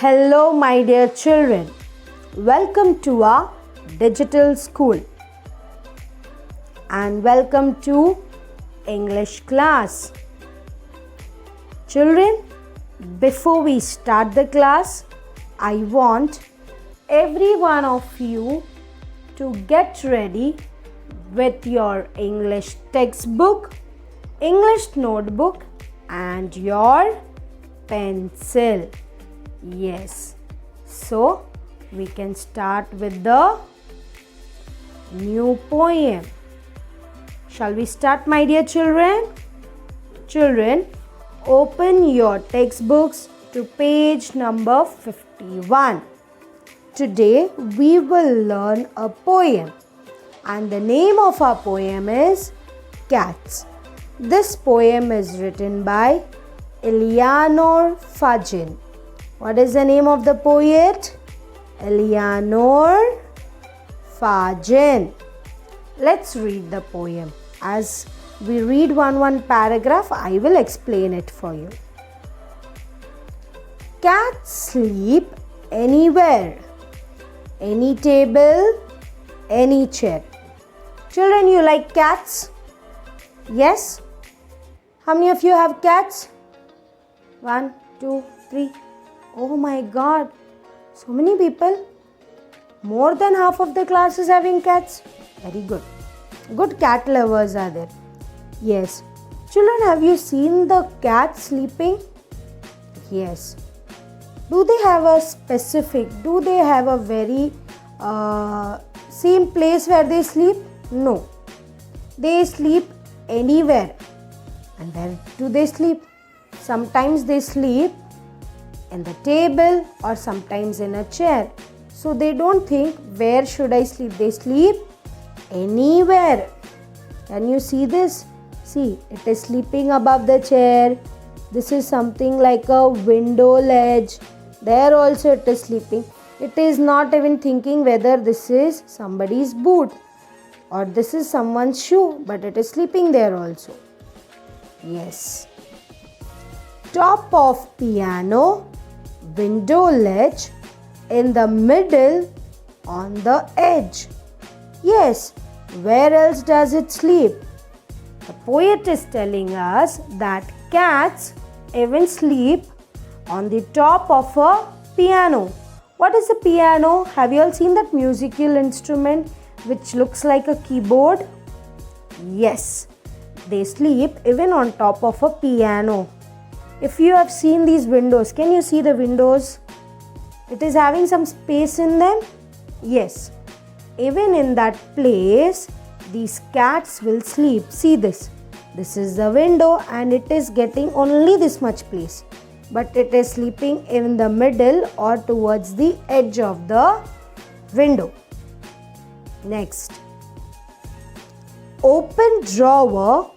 Hello, my dear children. Welcome to our digital school and welcome to English class. Children, before we start the class, I want every one of you to get ready with your English textbook, English notebook, and your pencil. Yes, so we can start with the new poem. Shall we start, my dear children? Children, open your textbooks to page number 51. Today we will learn a poem, and the name of our poem is Cats. This poem is written by Eleanor Fagin. What is the name of the poet? Eleanor Fagin. Let's read the poem. As we read one paragraph, I will explain it for you. Cats sleep anywhere, any table, any chair. Children, you like cats? Yes? How many of you have cats? 1, 2, 3. Oh my God, so many people. More than half of the class is having cats. Very good. Good cat lovers are there. Yes. Children, have you seen the cat sleeping? Yes. Do they have a very same place where they sleep? No. They sleep anywhere. And where do they sleep? Sometimes they sleep in the table or sometimes in a chair. So they don't think, where should I sleep? They sleep anywhere. Can you see this? See, it is sleeping above the chair. This is something like a window ledge. There also it is sleeping. It is not even thinking whether this is somebody's boot or this is someone's shoe, but it is sleeping there also. Yes. Top of piano, window ledge, in the middle, on the edge. Yes, where else does it sleep? The poet is telling us that cats even sleep on the top of a piano. What is a piano? Have you all seen that musical instrument which looks like a keyboard? Yes, they sleep even on top of a piano. If you have seen these windows, can you see the windows? It is having some space in them? Yes. Even in that place, these cats will sleep. See this. This is the window and it is getting only this much place. But it is sleeping in the middle or towards the edge of the window. Next. Open drawer,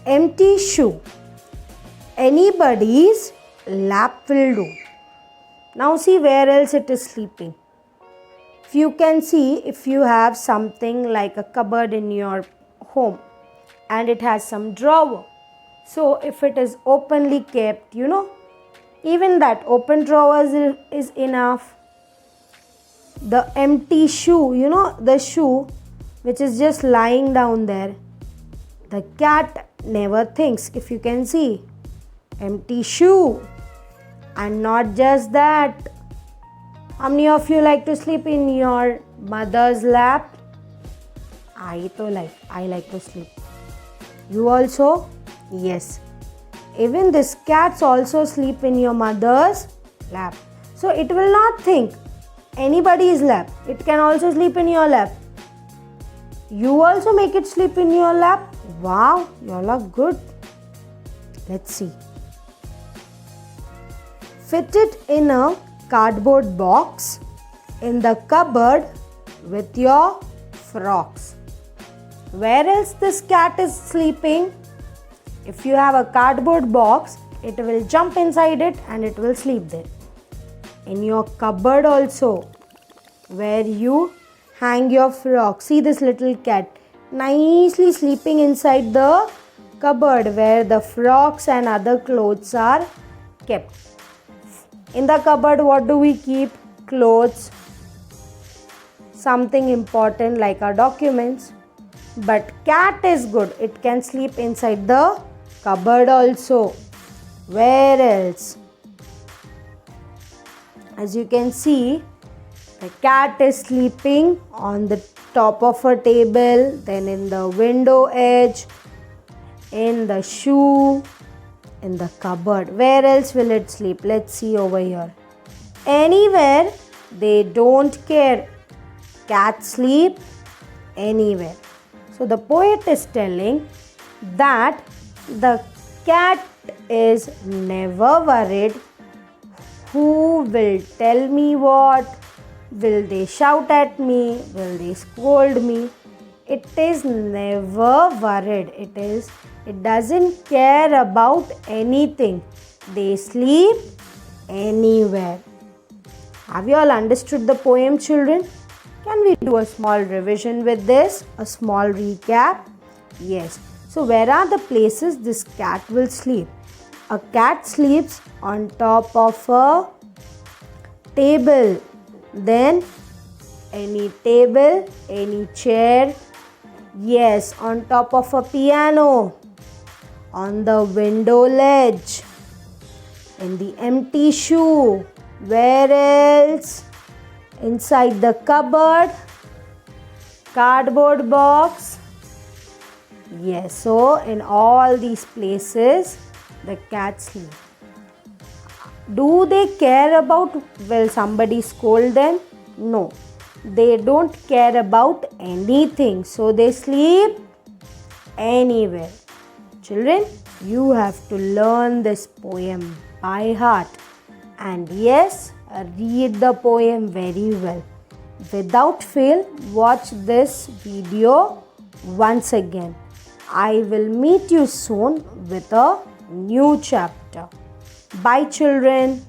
empty shoe. Anybody's lap will do. Now see where else it is sleeping. If you can see, if you have something like a cupboard in your home and it has some drawer. So if it is openly kept, even that open drawer is enough. The empty shoe, the shoe which is just lying down there. The cat never thinks, if you can see. Empty shoe. And not just that. How many of you like to sleep in your mother's lap? I like to sleep. You also? Yes. Even these cats also sleep in your mother's lap. So it will not think anybody's lap. It can also sleep in your lap. You also make it sleep in your lap? Wow, you all are good. Let's see. Fit it in a cardboard box in the cupboard with your frocks. Where else this cat is sleeping? If you have a cardboard box, it will jump inside it and it will sleep there. In your cupboard also, where you hang your frocks. See this little cat nicely sleeping inside the cupboard where the frocks and other clothes are kept. In the cupboard, what do we keep? Clothes, something important like our documents. But cat is good. It can sleep inside the cupboard also. Where else? As you can see, the cat is sleeping on the top of a table, then in the window edge, in the shoe, in the cupboard. Where else will it sleep? Let's see over here. Anywhere, they don't care. Cats sleep anywhere. So the poet is telling that the cat is never worried. Who will tell me what? Will they shout at me? Will they scold me? It is never worried. It doesn't care about anything. They sleep anywhere. Have you all understood the poem, children? Can we do a small revision with this? A small recap? Yes. So where are the places this cat will sleep? A cat sleeps on top of a table. Then any table, any chair. Yes, on top of a piano. On the window ledge. In the empty shoe. Where else? Inside the cupboard. Cardboard box. Yes, so in all these places the cats sleep. Do they care about, will somebody scold them? No, they don't care about anything. So they sleep anywhere. Children, you have to learn this poem by heart. And yes, read the poem very well. Without fail, watch this video once again. I will meet you soon with a new chapter. Bye, children.